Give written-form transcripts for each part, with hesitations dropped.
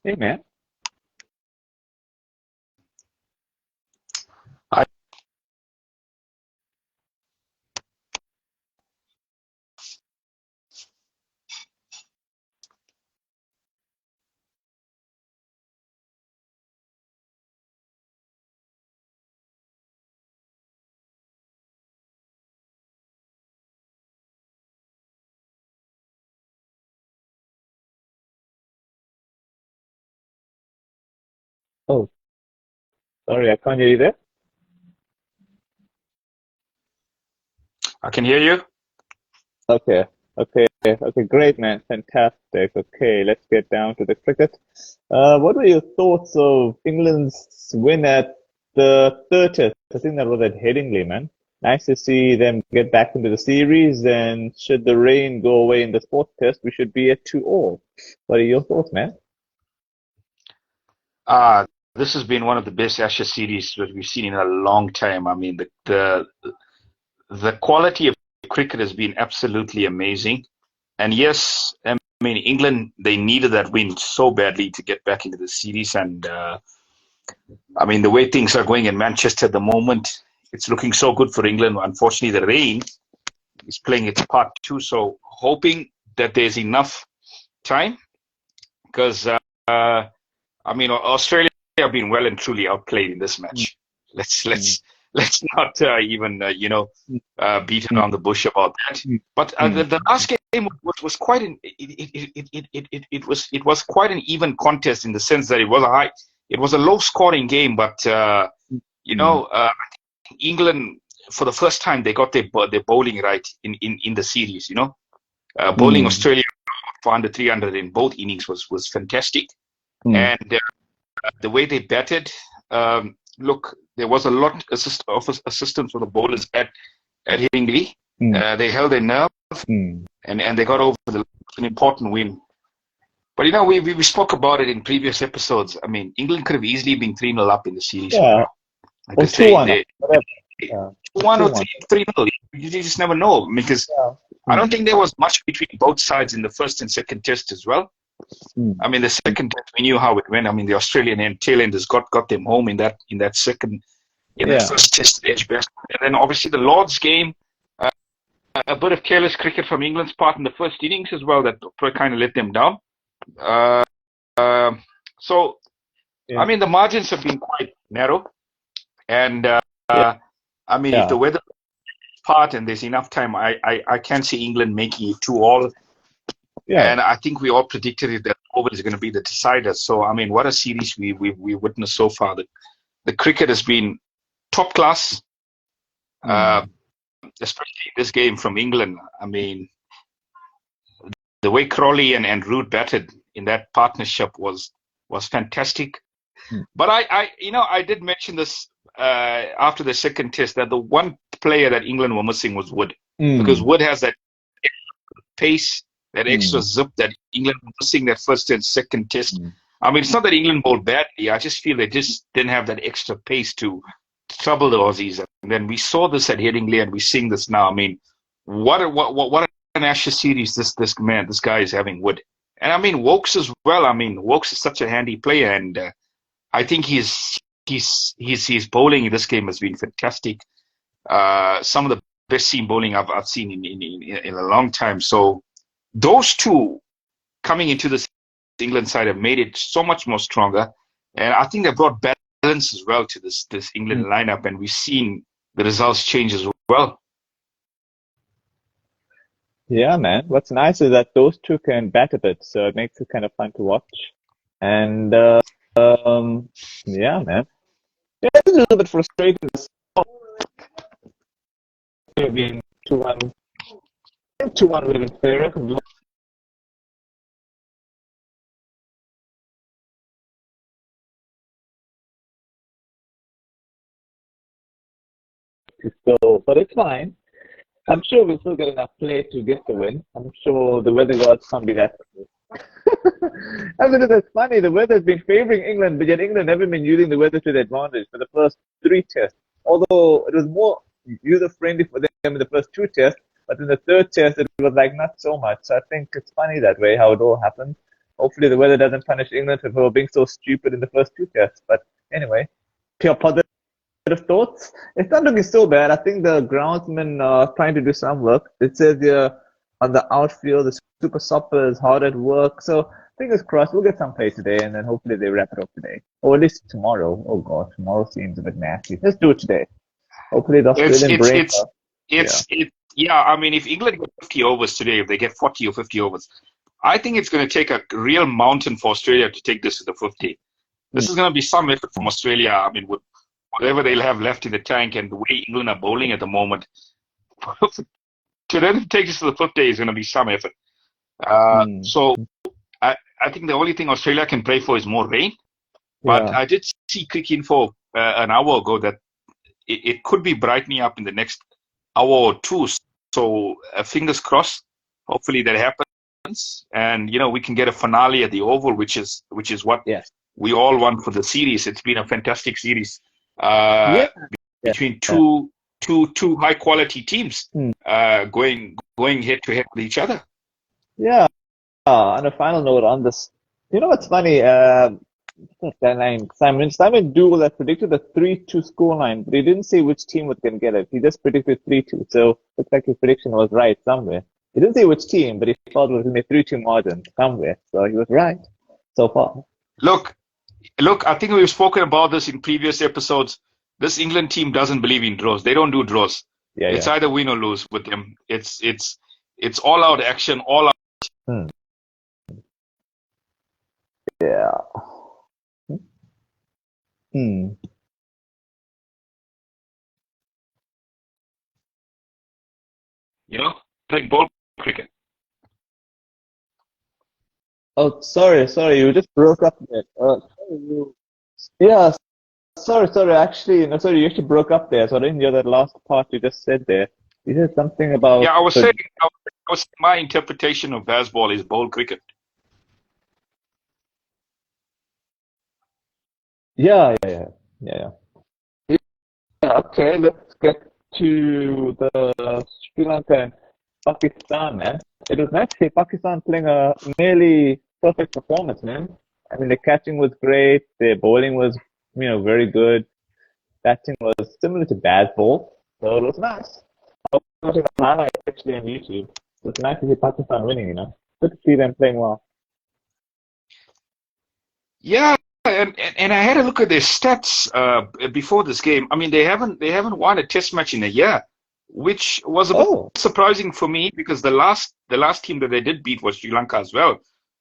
Hey man. I, Oh, sorry, I can't hear you there. I can hear you. Okay, okay, great man, fantastic. Okay, let's get down to the cricket. What were your thoughts of England's win at the third test? I think that was at Headingley, man. Nice to see them get back into the series, and should the rain go away in the fourth test, we should be at 2-all. What are your thoughts, man? Uh, this has been one of the best Ashes series that we've seen in a long time. I mean, the quality of cricket has been absolutely amazing. And yes, I mean, England, they needed that win so badly to get back into the series. And I mean, the way things are going in Manchester at the moment, it's looking so good for England. Unfortunately, the rain is playing its part too. So hoping that there's enough time because I mean, Australia have been well and truly outplayed in this Mm, match. Let's mm, let's let's not even beat mm, around the bush about that. mm, But mm, the last game was quite an it was quite an even contest in the sense that it was a low scoring game, but mm, you mm, know England for the first time they got their bowling right in the series. Bowling mm, Australia for under 300 in both innings was fantastic, mm, and the way they batted, look, there was a lot of assistance for the bowlers at Hingley. mm, They held their nerve mm. and they got over an important win. But we spoke about it in previous episodes. I mean, England could have easily been 3-0 up in the series right Yeah, now or because 2-1, they whatever. Yeah, or 1 or 2-1. 3-0. You just never know because Yeah. I don't Mm, think there was much between both sides in the first and second test as well. mm, I mean, the second test we knew how it went. I mean, the Australian and tailenders got them home in that second in that yeah. first test edge best. And then obviously the Lord's game, uh, a bit of careless cricket from England's part in the first innings as well that kind of let them down. Uh, so, I Yeah. mean, the margins have been quite narrow. And, Yeah. I mean, if the Yeah. weather part and there's enough time, I can see England making it 2-all. Yeah. And I think we all predicted it that over is going to be the decider. So, I mean, what a series we witnessed so far. The cricket has been top class. Uh, Mm, Especially this game from England. I mean, the way Crawley and Root batted in that partnership was fantastic. mm, But I did mention this after the second test that the one player that England were missing was Wood, because mm, Wood has that pace, that extra mm, zip that England were missing that first and second test. mm. I mean, it's not that England bowled badly. I just feel they just didn't have that extra pace to trouble the Aussies. And then we saw this at Headingley, and we're seeing this now. I mean, what an Ashes series this guy is having. Wood, and I mean Wokes as well. I mean Wokes is such a handy player, and I think his bowling in this game has been fantastic. Some of the best seam bowling I've seen in a long time. So those two coming into this England side have made it so much more stronger, and I think they brought balance as well to this England Mm. lineup, and we've seen the results change as well. Yeah, man. What's nice is that those two can bat a bit, so it makes it kind of fun to watch. And yeah, man. Yeah, it's a little bit frustrating. This being 2-1, 2-1 would have been fairer. So, but it's fine. I'm sure we'll still get enough play to get the win. I'm sure the weather gods can't be that. I mean, it's funny. The weather's been favoring England, but yet England never been using the weather to their advantage for the first three tests. Although it was more user friendly for them in the first two tests, but in the third test it was like not so much. So I think it's funny that way how it all happened. Hopefully the weather doesn't punish England for being so stupid in the first two tests. But anyway, pure positive thoughts. It's not looking so bad. I think the groundsmen are trying to do some work. It says here on the outfield, the super stopper is hard at work. So fingers crossed, we'll get some play today, and then hopefully they wrap it up today, or at least tomorrow. Oh God, tomorrow seems a bit nasty. Let's do it today. Hopefully the It's Australian it's brain. it's Yeah. it's yeah. I mean, if England get 50 overs today, if they get 40 or 50 overs, I think it's going to take a real mountain for Australia to take this to the 50. Mm. This is going to be some effort from Australia. I mean, with whatever they'll have left in the tank and the way England are bowling at the moment, to then take this to the 50 is going to be some effort. Mm. So I think the only thing Australia can pray for is more rain. But Yeah. I did see Crick Info an hour ago that it could be brightening up in the next hour or two. So fingers crossed. Hopefully that happens, and we can get a finale at the Oval, which is what Yes. we all want for the series. It's been a fantastic series Yeah. between Yeah. two high quality teams Mm. going head to head with each other. Yeah. On a final note on this, you know what's funny? What's that line? Simon Dougal had predicted a 3-2 scoreline, but he didn't say which team was going to get it. He just predicted 3-2. So looks like his prediction was right somewhere. He didn't say which team, but he thought it was going to be a 3-2 margin somewhere. So he was right so far. Look, I think we've spoken about this in previous episodes. This England team doesn't believe in draws. They don't do draws. Yeah, It's yeah. either win or lose with them. It's all out action, all out. Hmm. Yeah. Hmm. Playing ball cricket. Oh, sorry, you just broke up a bit. Yeah, sorry. Actually, no, sorry, you actually broke up there. So I didn't hear that last part you just said there. You said something about Yeah, I was the. saying, my interpretation of baseball is ball cricket. Yeah. Okay, let's get to the Sri Lanka and Pakistan, man. It was nice to see Pakistan playing a nearly perfect performance, man. I mean, the catching was great, their bowling was, very good. Batting was similar to baseball, so it was nice. I was watching the highlights actually on YouTube. It was nice to see Pakistan winning. Good to see them playing well. Yeah, and I had a look at their stats before this game. I mean, they haven't won a test match in a year, which was a bit Oh, surprising for me because the last team that they did beat was Sri Lanka as well.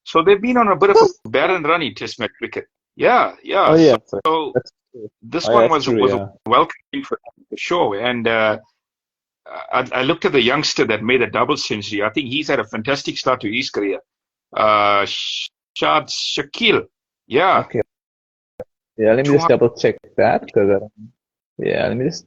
So they've been on a bit of a barren run in test match cricket. Yeah, oh yeah. yeah, So that's true. this Oh yeah, one that's was true, was a yeah. welcome for sure. And I looked at the youngster that made a double century. I think he's had a fantastic start to his career. Shad Shakil. Yeah, Okay, yeah, let me just 200. double check that because yeah, let me just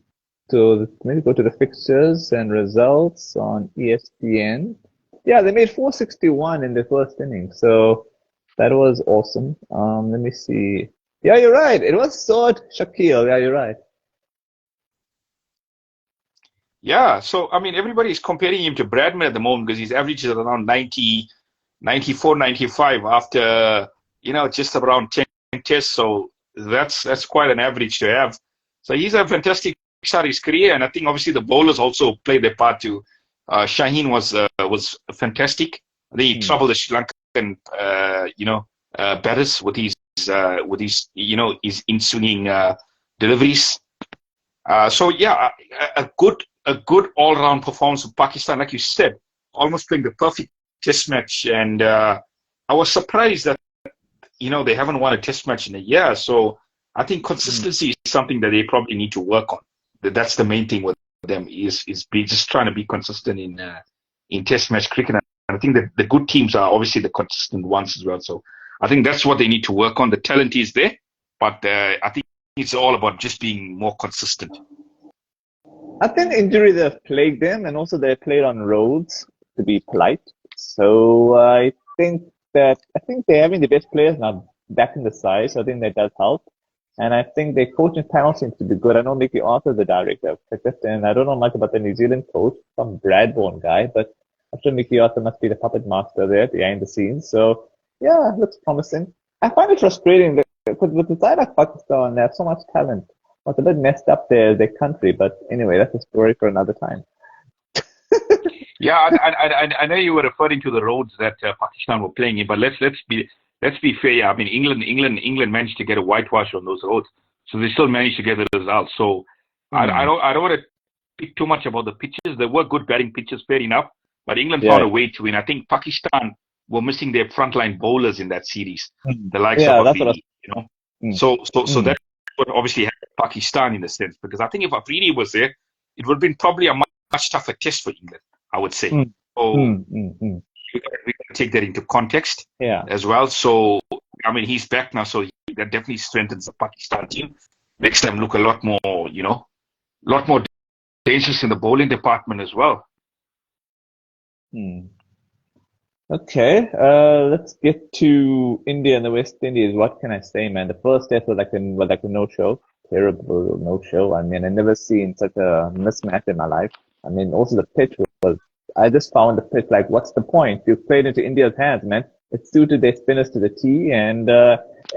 so maybe go to the fixtures and results on ESPN. Yeah, they made 461 in the first inning, so that was awesome. Let me see. Yeah, you're right. It was Sword Shakil. Yeah, you're right. Yeah, so I mean, everybody's comparing him to Bradman at the moment because his average is around 90, 94, 95 after, just around 10 tests. So that's quite an average to have. So he's a fantastic start his career, and I think obviously the bowlers also played their part too. Shaheen was fantastic. I think he Hmm. troubled the Sri Lankan, batters with his in swinging deliveries. So yeah, a good all round performance of Pakistan, like you said, almost playing the perfect test match. And I was surprised that they haven't won a test match in a year. So I think Hmm. consistency is something that they probably need to work on. That's the main thing with them is be just trying to be consistent in test match cricket. And I think that the good teams are obviously the consistent ones as well. So I think that's what they need to work on. The talent is there, but I think it's all about just being more consistent. I think injuries have plagued them, and also they played on roads, to be polite. So I think they're having the best players now back in the side, so I think that does help. And I think their coaching panel seems to be good. I know Mickey Arthur's the director of cricket, and I don't know much about the New Zealand coach, some Bradbourne guy, but I'm sure Mickey Arthur must be the puppet master there behind the scenes. So Yeah, looks promising. I find it frustrating that because with the side of Pakistan, they have so much talent. What's a bit messed up there, their country, but anyway, that's a story for another time. Yeah, I know you were referring to the roads that Pakistan were playing in, but let's be fair. Yeah. I mean, England managed to get a whitewash on those roads, so they still managed to get the result. So Hmm. I don't want to speak too much about the pitches. There were good batting pitches, fair enough, but England found Yeah. a way to win. I think Pakistan were missing their frontline bowlers in that series, Hmm. the likes of Yeah, that's what I was. Afridi, you know. Hmm. So Hmm. that would obviously help Pakistan in a sense because I think if Afridi was there, it would have been probably a much tougher test for England, I would say. Hmm. So Hmm. Hmm. Hmm. we gotta take that into context Yeah. as well. So I mean, he's back now, so that definitely strengthens the Pakistan team. Makes them look a lot more, a lot more dangerous in the bowling department as well. Hmm. Okay, let's get to India and the West Indies. What can I say, man? The first test was like a no-show, terrible no-show. I mean, I never seen such a mismatch in my life. I mean, also the pitch was. I just found the pitch like, what's the point? You played into India's hands, man. It suited their spinners to the T, and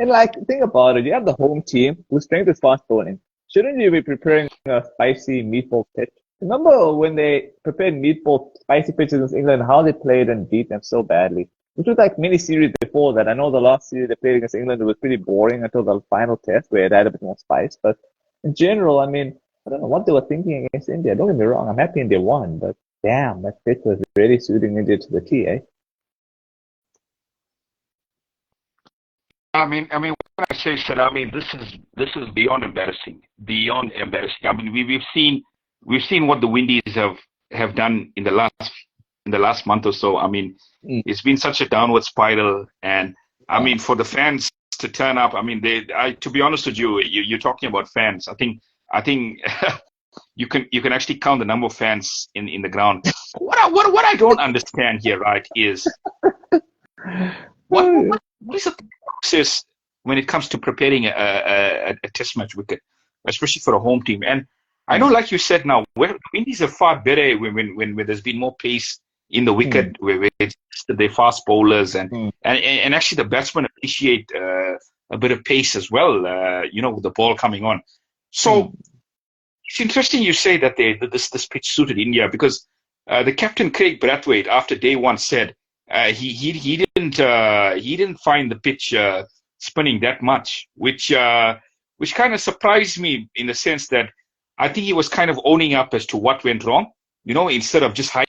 like think about it. You have the home team whose strength is fast bowling. Shouldn't you be preparing a spicy meatball pitch? Remember when they prepared meatball spicy pitches in England, how they played and beat them so badly? Which was like many series before that. I know the last series they played against England it was pretty boring until the final test where it had a bit more spice. But in general, I mean, I don't know what they were thinking against India. Don't get me wrong, I'm happy India won, but damn, that pitch was really suiting India to the T, eh? I mean, when I say that, I mean this is beyond embarrassing, beyond embarrassing. I mean, we've seen what the Windies have done in the last month or so. I mean, Mm. it's been such a downward spiral, and I mean, for the fans to turn up, I mean, to be honest with you, you're talking about fans. I think you can actually count the number of fans in the ground. What I don't understand here, right, is what is the process when it comes to preparing a test match wicket, especially for a home team? And I know, Mm. like you said, now where Windies are far better when there's been more pace in the wicket, Mm. where it's they're fast bowlers, and Mm. and actually the batsmen appreciate a bit of pace as well. With the ball coming on. So Mm. it's interesting you say that this pitch suited India because the captain Craig Brathwaite after day one said he didn't find the pitch spinning that much, which kind of surprised me in the sense that I think he was kind of owning up as to what went wrong, instead of just hiding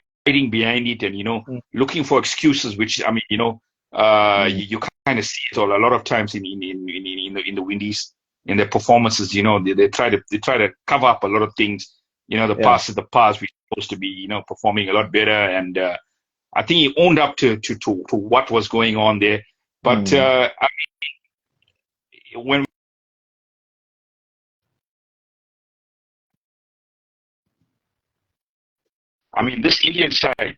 behind it and Mm. looking for excuses, which I mean Mm. you kind of see it all a lot of times in the Windies in their performances. They try to cover up a lot of things. The Yeah. past is the past. We're supposed to be performing a lot better, and I think he owned up to what was going on there. But Mm. when I mean this Indian side,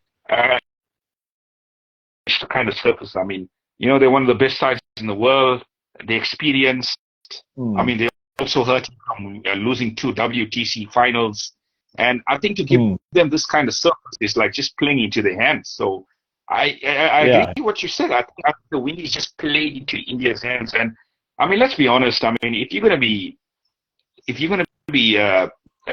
it's the kind of surface. I mean, they're one of the best sides in the world. They experienced. I Mm. mean, they also hurt from losing two WTC finals. And I think to give Mm. them this kind of surface is like just playing into their hands. So I agree Yeah. with what you said. I think the Windies just played into India's hands. And I mean, let's be honest. I mean, if you're gonna be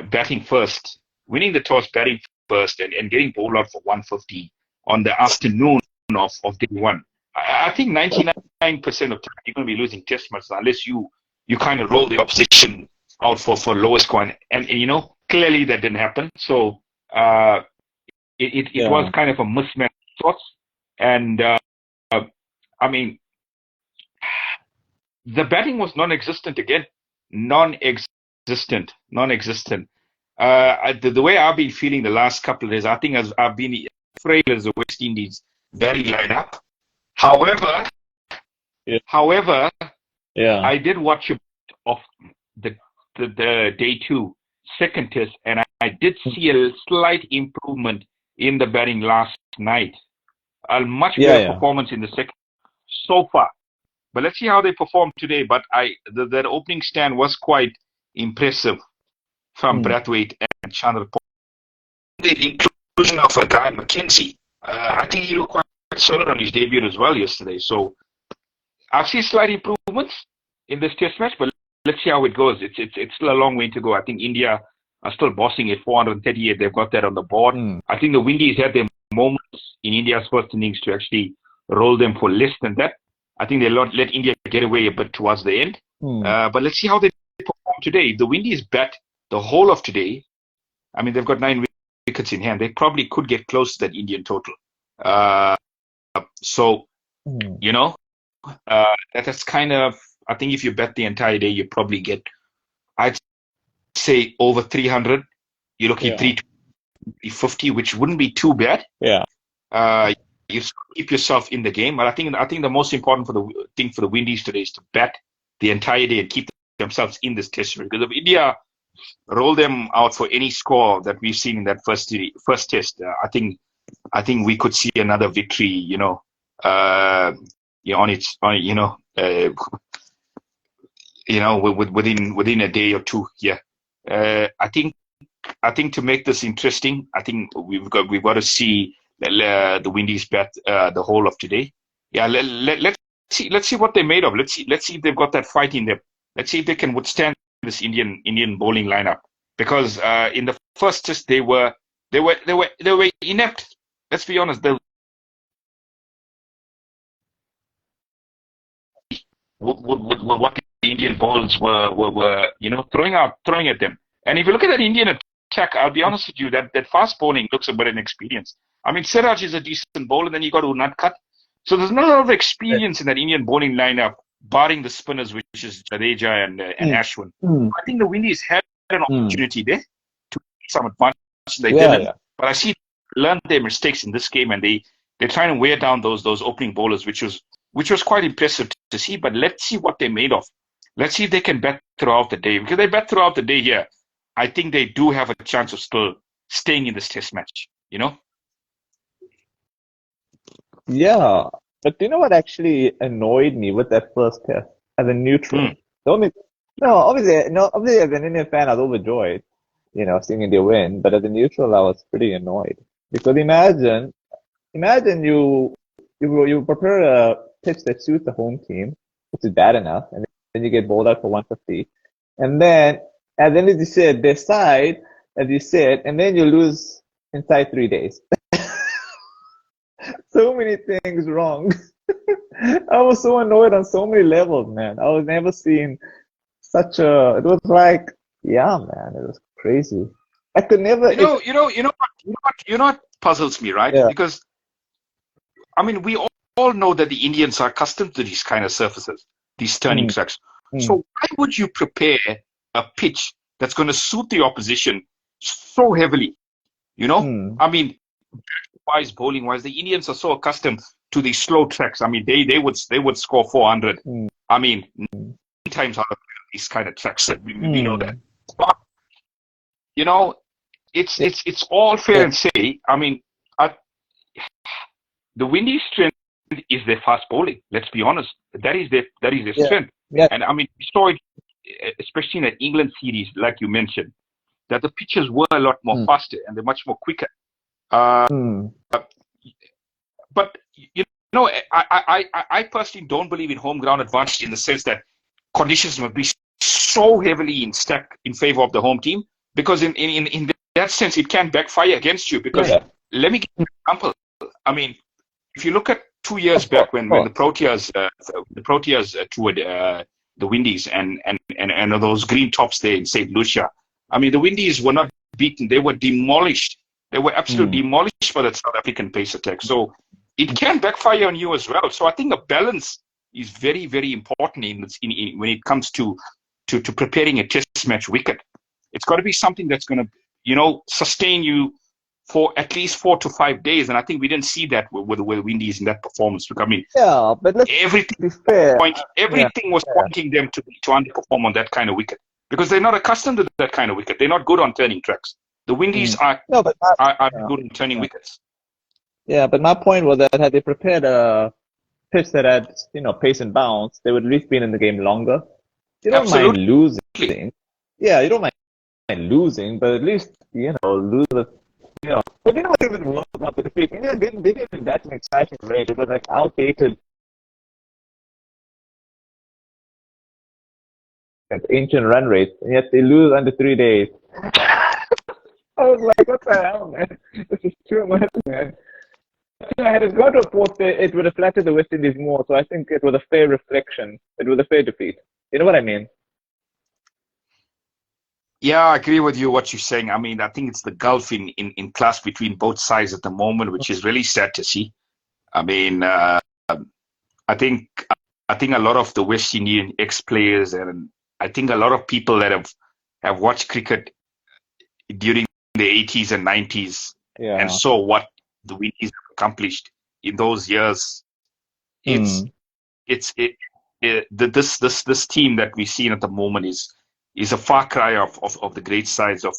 batting first, winning the toss, batting first, and getting bowled out for 150 on the afternoon of day one, I think 99% of time you're going to be losing test matches unless you kind of roll the opposition out for lower score. And clearly that didn't happen. So uh, it was Yeah. kind of a mismatch of sorts. And I mean, the batting was non-existent again, non-existent. The way I've been feeling the last couple of days, I think I've been afraid as the West Indies batting lineup. However, Yeah. however, Yeah. I did watch a bit of the the day two second test, and I did see a slight improvement in the batting last night. A much Yeah. better Yeah. performance in the second so far. But let's see how they perform today. But that opening stand was quite impressive from Mm. Brathwaite and Chandra Paul. The inclusion of a guy McKenzie, I think he looked quite solid on his debut as well yesterday. So I see slight improvements in this test match, but let's see how it goes. It's still a long way to go. I think India are still bossing at 438. They've got that on the board. I think the Windies had their moments in India's first innings to actually roll them for less than that. I think they let India get away a bit towards the end. But let's see how they perform today. If the Windies bat the whole of today, I mean, they've got 9 wickets in hand. They probably could get close to that Indian total. So, you know, that's kind of, I think if you bet the entire day, you probably get, I'd say over 300. You're looking at 350, which wouldn't be too bad. Yeah. You keep yourself in the game. But I think the most important thing for the Windies today is to bat the entire day and keep themselves in this test. Because if India roll them out for any score that we've seen in that first test, I think we could see another victory. Within a day or two. Yeah. I think to make this interesting, I think we've got to see the Windies bat the whole of today. Yeah, let's see what they're made of. Let's see if they've got that fight in them. Let's see if they can withstand this Indian bowling lineup. Because in the first test they were inept. Let's be honest. What the Indian bowlers were throwing at them. And if you look at that Indian attack, I'll be honest with you, that fast bowling looks a bit inexperienced. I mean, Siraj is a decent bowler, and then you got Unadkat. So there's not a lot of experience in that Indian bowling lineup, barring the spinners, which is Jadeja and Ashwin. I think the Windies had an opportunity there to get some advantage. They didn't. Yeah. But I see they learned their mistakes in this game, and they're trying to wear down those opening bowlers, which was quite impressive to see. But let's see what they're made of. Let's see if they can bat throughout the day. Because they bat throughout the day here, I think they do have a chance of still staying in this test match, Yeah, but do you know what actually annoyed me with that first test as a neutral? Obviously as an Indian fan, I was overjoyed, seeing India win. But as a neutral, I was pretty annoyed because imagine you prepare a pitch that suits the home team, which is bad enough, and then you get bowled out for 150, and then as you said, decide as you said, and then you lose inside 3 days. So many things wrong. I was so annoyed on so many levels, man. I was never seen it was like, yeah, man, it was crazy. I could never. You know what puzzles me, right? Yeah. Because, I mean, we all know that the Indians are accustomed to these kind of surfaces, these turning tracks. So why would you prepare a pitch that's going to suit the opposition so heavily? I mean, bowling wise, the Indians are so accustomed to these slow tracks. I mean, they would score 400. I mean, 9 times out of these kind of tracks. We know that. But, it's all fair and say. I mean, the Windies' strength is their fast bowling. Let's be honest. That is their strength. Yeah. And I mean, we saw it, especially in that England series, like you mentioned, that the pitches were a lot more faster and they're much more quicker. But I personally don't believe in home ground advantage in the sense that conditions must be so heavily in favor of the home team, because in that sense it can backfire against you. Because let me give you an example. I mean, if you look at 2 years back when the Proteas toured the Windies and those green tops there in St. Lucia, I mean, the Windies were not beaten; they were demolished. They were absolutely demolished by the South African pace attack. So it can backfire on you as well. So I think a balance is very, very important when it comes to preparing a test match wicket. It's got to be something that's going to, sustain you for at least 4 to 5 days. And I think we didn't see that with the Windies in that performance. Look, I mean, but everything was pointing them to underperform on that kind of wicket, because they're not accustomed to that kind of wicket. They're not good on turning tracks. The Windies are good in turning wickets. Yeah, but my point was that had they prepared a pitch that had, pace and bounce, they would at least been in the game longer. You don't mind losing. Yeah, you don't mind losing, but at least, lose the, But what even was about the defeat? India didn't that an exciting rate. It was like outdated at ancient run rates, and yet they lose under 3 days. I was like, what the hell, man? This is too much, man. Had it got to a fourth, it would have flattered the West Indies more. So I think it was a fair reflection. It was a fair defeat. You know what I mean? Yeah, I agree with you what you're saying. I mean, I think it's the gulf in class between both sides at the moment, which is really sad to see. I mean, I think I think a lot of the West Indian ex-players and I think a lot of people that have watched cricket during the 80s and 90s and Yeah. saw what the Windies have accomplished in those years. It's Mm. this team that we've seen at the moment is a far cry of the great sides of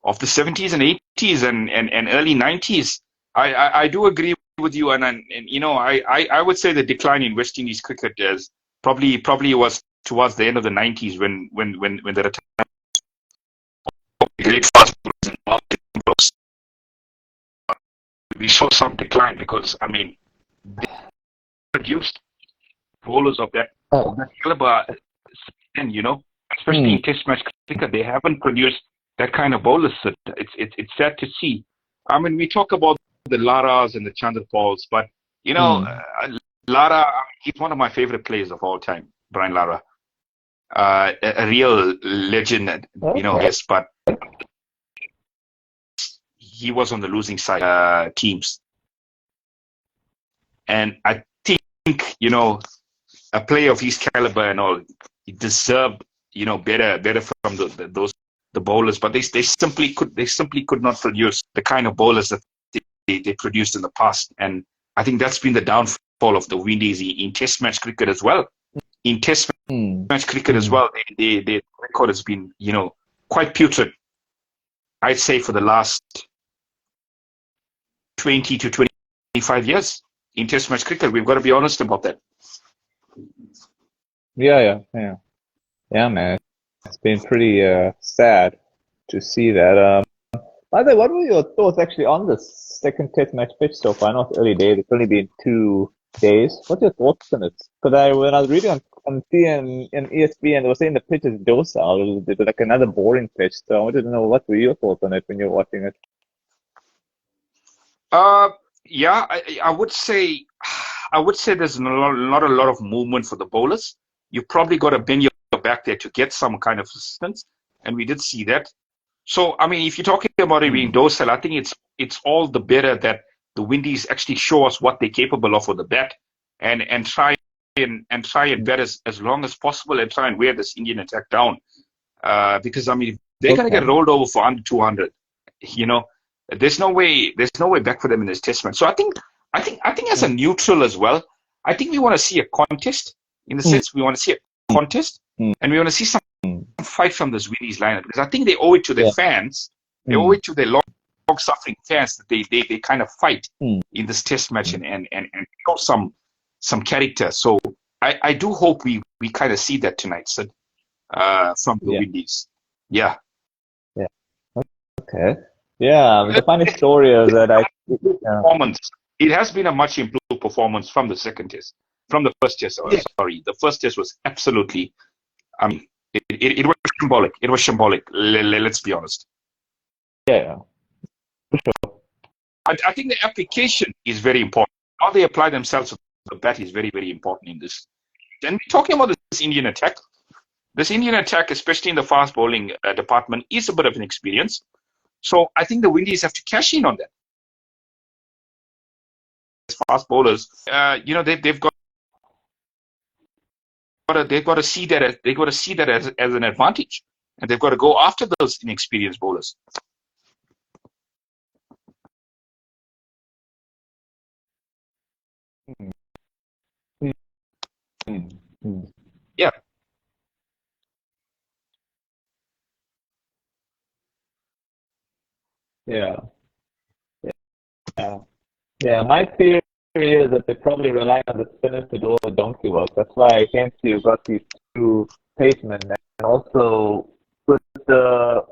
of the 70s and 80s and early 90s. I do agree with you, and I would say the decline in West Indies cricket is probably was towards the end of the 90s when the return of the great fast bowlers and bowlers, we saw some decline because I mean they produced bowlers of that caliber, and especially in Test match cricket, they haven't produced that kind of bowlers. It's sad to see. I mean, we talk about the Laras and the Chandrapals, but Mm. Lara, he's one of my favorite players of all time, Brian Lara. A real legend, Okay. yes, but he was on the losing side teams. And I think, a player of his caliber and all, he deserved, better from the bowlers, but they simply could not produce the kind of bowlers that they produced in the past. And I think that's been the downfall of the Windies in Test match cricket as well. In Test Mm. match cricket as well, their record has been, quite putrid. I'd say for the last 20 to 25 years in Test match cricket. We've got to be honest about that. Yeah, man. It's been pretty sad to see that. By the way, what were your thoughts actually on this second Test match pitch so far? I know it's early days. It's only been 2 days. What's your thoughts on it? Because when I was reading on CN and ESPN, they were saying the pitch is docile. It's like another boring pitch. So I wanted to know what were your thoughts on it when you were watching it. Uh, yeah, I would say there's not a lot of movement for the bowlers. You probably got to bend your back there to get some kind of assistance, and we did see that. So, I mean, if you're talking about it being Mm. docile, I think it's all the better that the Windies actually show us what they're capable of with the bat, and try and bat as long as possible and try and wear this Indian attack down. Because I mean, if they're gonna get Okay. rolled over for under 200, you know, there's no way back for them in this test match. So I think as a neutral as well, I think we want to see a contest in the Mm. sense we want to see a contest, Mm. and we want to see some Mm. fight from this Windies lineup because I think they owe it to their Yeah. fans, they owe Mm. it to their long-suffering fans that they kind of fight Mm. in this test match and show some character. So I do hope we kind of see that tonight, Sid, from the Yeah. Windies. Yeah. Yeah. Okay. Yeah. The funny story is that yeah. Performance. It has been a much improved performance from the second test, from the first test. Yeah. Sorry, the first test was absolutely. I mean, it was symbolic. It was symbolic. Let's be honest. Yeah. I think the application is very important. How they apply themselves to the bat is very, very important in this. And we're talking about this Indian attack. This Indian attack, especially in the fast bowling department, is a bit of an experience. So I think the Windies have to cash in on that. Fast bowlers, they've got to see that as an advantage, and they've got to go after those inexperienced bowlers. Mm. Mm. Mm. Mm. Yeah, Yeah. Yeah. Yeah. My theory is that they're probably relying on the spinners to do all the donkey work. That's why hence you got these two pacemen, and also with the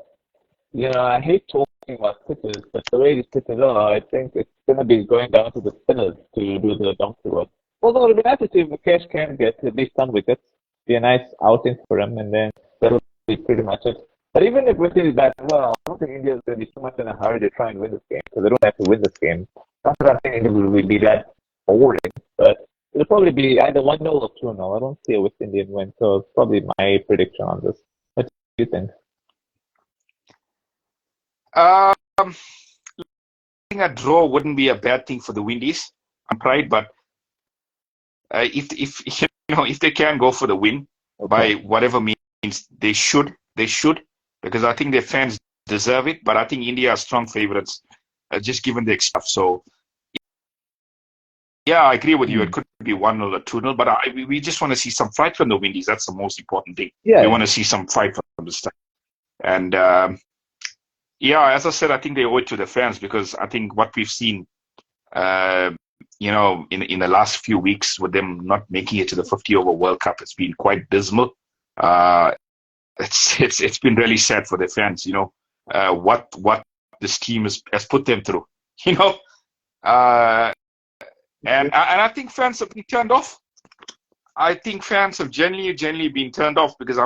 I hate talking about pitches, but the way these pitches are, I think it's going to be going down to the spinners to do the donkey work. Although it'd be nice to see if Mukesh can get at least some wickets. be a nice outing for them, and then that'll be pretty much it. But even if West Indies bat well, I don't think India is going to be too much in a hurry to try and win this game because they don't have to win this game. Not that I think India will be that boring, but it'll probably be either 1-0 or 2-0. I don't see a West Indian win, so it's probably my prediction on this. What do you think? I think a draw wouldn't be a bad thing for the Windies. I'm pride, but if if they can go for the win by whatever means, they should because I think their fans deserve it. But I think India are strong favourites, just given the stuff. So yeah, I agree with you. It could be 1-0 or 2-0, but we just want to see some fight from the Windies. That's the most important thing. Yeah, we want to see some fight from the start. And yeah, as I said, I think they owe it to the fans because I think what we've seen, in the last few weeks with them not making it to the 50-over World Cup, it's been quite dismal. It's been really sad for the fans. What this team has put them through. And I think fans have been turned off. I think fans have genuinely been turned off because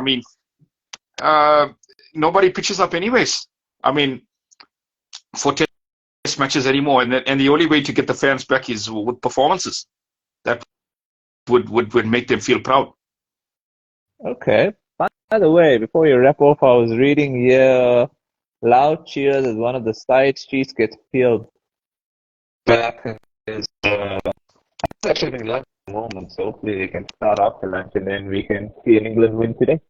nobody pitches up anyways. For test matches anymore, and the only way to get the fans back is with performances that would make them feel proud. Okay. By the way, before you wrap off, I was reading here, loud cheers as one of the side streets gets peeled back. It's actually been lunch at the moment, so hopefully we can start after lunch and then we can see an England win today.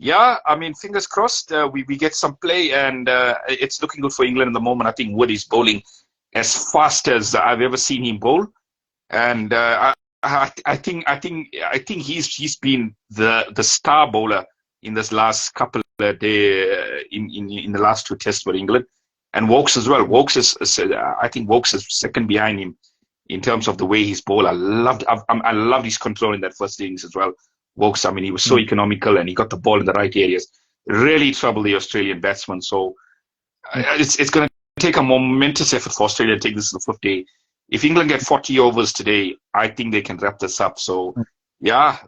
Yeah, fingers crossed. We get some play, and it's looking good for England at the moment. I think Wood is bowling as fast as I've ever seen him bowl, and I think he's been the star bowler in this last couple of days in the last two tests for England, and Wokes as well. Wokes I think Wokes is second behind him in terms of the way he's bowled. I loved his control in that first innings as well. Wokes, he was so economical and he got the ball in the right areas. Really troubled the Australian batsman. So it's going to take a momentous effort for Australia to take this to the fifth day. If England get 40 overs today, I think they can wrap this up. So yeah,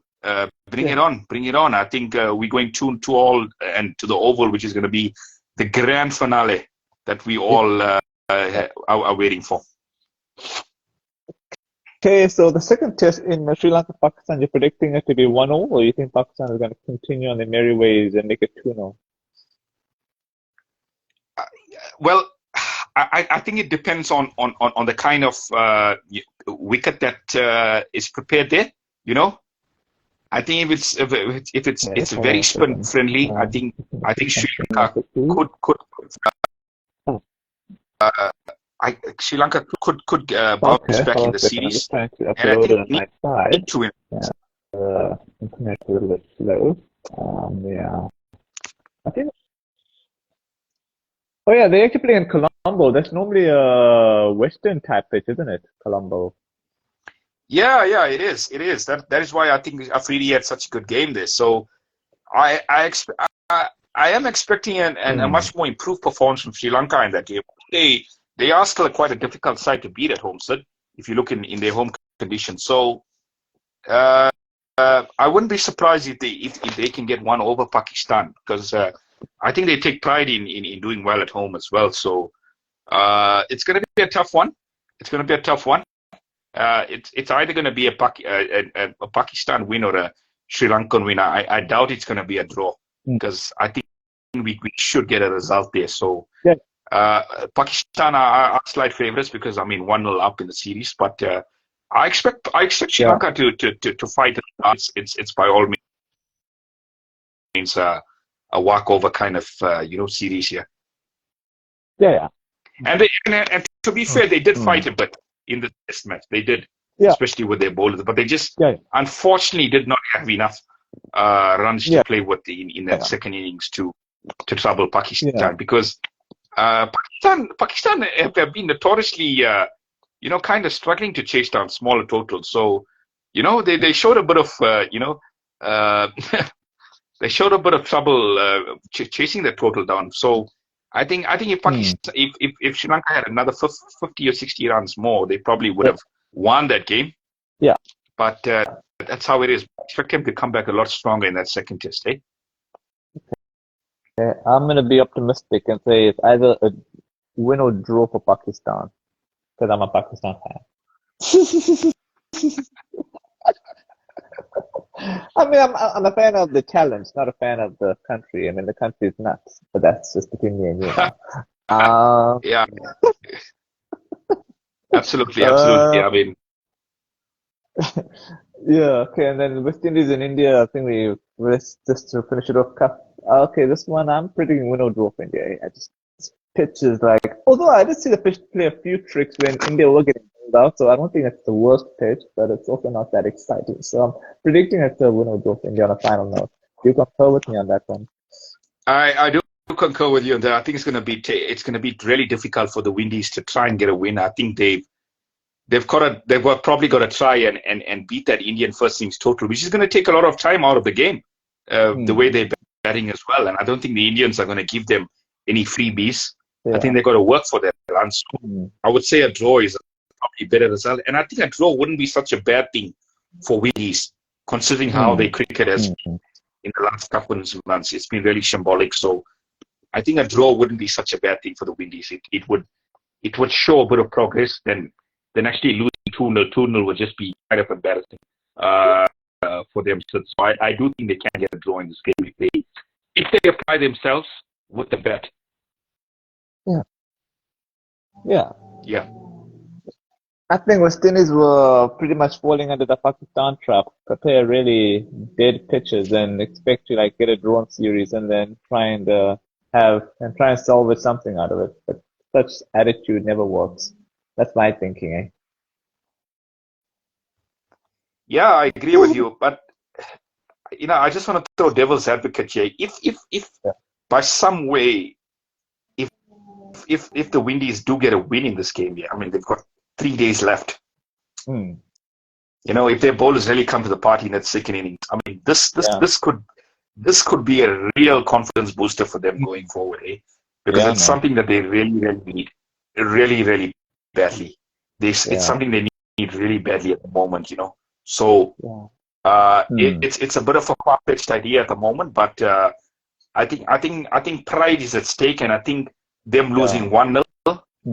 bring it on. I think we're going 2-2 and to the Oval, which is going to be the grand finale that we all are waiting for. Okay, so the second test in Sri Lanka, Pakistan, you're predicting it to be 1-0, or you think Pakistan is going to continue on their merry ways and make it 2-0? Well, I think it depends on the kind of wicket that is prepared there. I think if it's very spin friendly, I think Sri Lanka Sri Lanka could bounce back in the series, and I think need to win. Internet's a little bit slow. Yeah. I think. Oh yeah, they actually play in Colombo. That's normally a Western type pitch, isn't it? Colombo. Yeah, it is. That is why I think Afridi had such a good game there. So I am expecting a much more improved performance from Sri Lanka in that game. They are still quite a difficult side to beat at home, Sid, if you look in their home conditions. So I wouldn't be surprised if they can get one over Pakistan, because I think they take pride in doing well at home as well. So it's going to be a tough one. It's either going to be a Pakistan win or a Sri Lankan win. I doubt it's going to be a draw, because I think we should get a result there. So. Yeah. Pakistan are slight favourites because 1-0 up in the series, but I expect Sri Lanka to fight. It's by all means a walkover kind of series here. Yeah. And to be fair, they did fight a bit in the test match. They did, especially with their bowlers, but they just unfortunately did not have enough runs to play with in that second innings to trouble Pakistan because. Pakistan have been notoriously, kind of struggling to chase down smaller totals. So, they showed a bit of, they showed a bit of trouble chasing the total down. So, I think if Pakistan, if Sri Lanka had another 50 or 60 runs more, they probably would have won that game. Yeah. But that's how it is. Expect him to come back a lot stronger in that second test, eh? Okay, I'm gonna be optimistic and say it's either a win or draw for Pakistan because I'm a Pakistan fan. I mean, I'm a fan of the challenge, not a fan of the country. I mean, the country is nuts, but that's just between me and you now. Um, Yeah, absolutely, absolutely. uh, I mean, yeah, okay, and then West Indies and India, I think let's just to finish it off. Okay, this one I'm predicting win or draw for India. I just pitch is like, although I did see the pitch play a few tricks when India were getting pulled out, so I don't think it's the worst pitch, but it's also not that exciting. So I'm predicting it's a win or draw for India on a final note. Do you concur with me on that one? I do concur with you on that. I think it's going to be really difficult for the Windies to try and get a win. I think probably got to try and beat that Indian first innings total, which is going to take a lot of time out of the game. The way they're batting as well, and I don't think the Indians are going to give them any freebies. Yeah. I think they've got to work for their runs. I would say a draw is probably better result, and I think a draw wouldn't be such a bad thing for Windies, considering how their cricket has been in the last couple of months. It's been really symbolic. So I think a draw wouldn't be such a bad thing for the Windies. It would show a bit of progress. Then actually losing 2-0, 2-0 would just be kind of embarrassing for them. So I do think they can get a draw in this game if they apply themselves with the bet. Yeah. Yeah. I think West Indies were pretty much falling under the Pakistan trap. Prepare really dead pitches and expect to like get a drawn series and then try and try and salvage something out of it. But such attitude never works. That's my thinking, eh? Yeah, I agree with you. But I just want to throw devil's advocate here. If by some way, if the Windies do get a win in this game, I mean they've got 3 days left. If their bowlers really come to the party in that second innings, I mean this could be a real confidence booster for them going forward, eh? Because it's something that they really, really need, really, really badly. It's something they need really badly at the moment, So it's a bit of a far-fetched idea at the moment, but I think pride is at stake, and I think them losing 1-0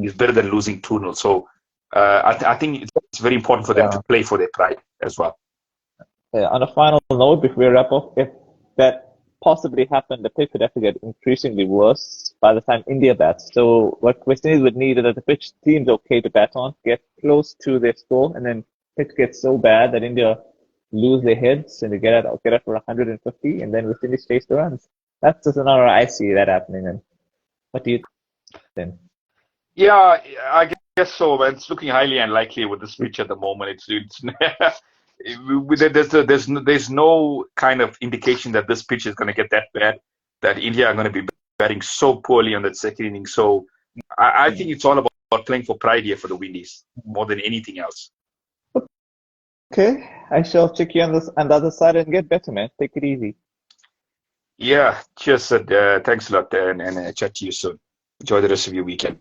is better than losing 2-0. So I think it's very important for them to play for their pride as well. On a final note, before we wrap up, if that possibly happened, the pitch would have to get increasingly worse by the time India bats. So what West Indies would need is that the pitch seems okay to bat on, get close to their score, and then pitch gets so bad that India lose their heads and they get out for 150, and then West Indies chase the runs. That's the scenario I see that happening. And what do you think? Yeah, I guess so. But it's looking highly unlikely with this pitch at the moment. There's no kind of indication that this pitch is going to get that bad, that India are going to be batting so poorly on that second inning. So I think it's all about playing for pride here for the Windies more than anything else. Okay, I shall check you on the other side and get better, man. Take it easy. Yeah, cheers. Thanks a lot, and chat to you soon. Enjoy the rest of your weekend.